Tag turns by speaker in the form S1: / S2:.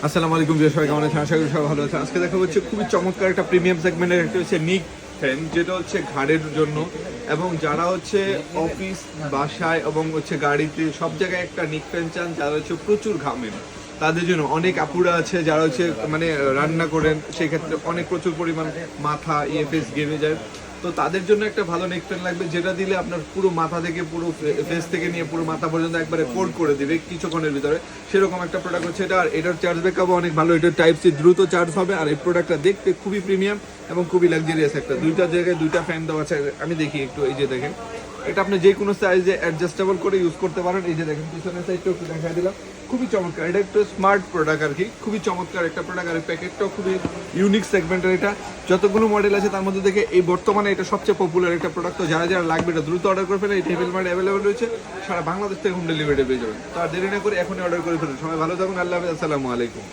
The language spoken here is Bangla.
S1: আসসালামু আলাইকুম, সবাই কেমন আছেন? আশা করি সবাই ভালো আছে। আজকে দেখা হচ্ছে খুবই চমৎকার একটা প্রিমিয়াম সেগমেন্টের একটা হচ্ছে নিক ফ্যান, যেটা হচ্ছে ঘাড়ের জন্য এবং যারা হচ্ছে অফিস বাসায় এবং হচ্ছে গাড়িতে সব জায়গায় একটা নিক ফ্যান চান, যারা হচ্ছে প্রচুর ঘামেন তাদের জন্য। অনেক আপুরা আছে যারা হচ্ছে মানে রান্না করেন, সেই ক্ষেত্রে অনেক প্রচুর পরিমাণ মাথা ফেস ঘেমে যায়, তো তাদের জন্য একটা ভালো নেক ফ্যান লাগবে, যেটা দিলে আপনার পুরো মাথা থেকে পুরো ফেস থেকে নিয়ে পুরো মাথা পর্যন্ত একবারে কোল্ড করে দিবে কিছুক্ষণের ভিতরে। সেরকম একটা প্রোডাক্ট হচ্ছে এটা। আর এটার চার্জ ব্যাকআপও অনেক ভালো, এটার টাইপ সি দ্রুত চার্জ হবে। আর এই প্রোডাক্টটা দেখতে খুবই প্রিমিয়াম এবং খুবই লাক্সারিয়াস একটা। দুইটা জায়গায় দুইটা ফ্যান দেওয়া আছে, আমি দেখি একটু। এই যে দেখেন, এটা আপনি যে কোনো সাইজে অ্যাডজাস্টেবল করে ইউজ করতে পারেন। এই যে দেখেন পিছনের সাইডটাও একটু দেখা দিলাম, খুবই চমৎকার। এটা একটু স্মার্ট প্রোডাক্ট আর কি, খুবই চমৎকার একটা প্রোডাক্ট। আর প্যাকেটটাও খুবই ইউনিক সেগমেন্টের। এটা যতগুলো মডেল আছে তার মধ্যে থেকে এই বর্তমানে এটা সবচেয়ে পপুলার একটা প্রোডাক্ট। তো যারা যারা লাগবে এটা দ্রুত অর্ডার করে ফেলে। এই টেবিল মার্ট অ্যাভেলেবল রয়েছে, সারা বাংলাদেশ থেকে হোম ডেলিভারি পেয়ে যাবেন। তো আর দেরি না করে এখনই অর্ডার করে ফেলুন। সবাই ভালো থাকুন, আল্লাহ হাফেজ, আসসালামু আলাইকুম।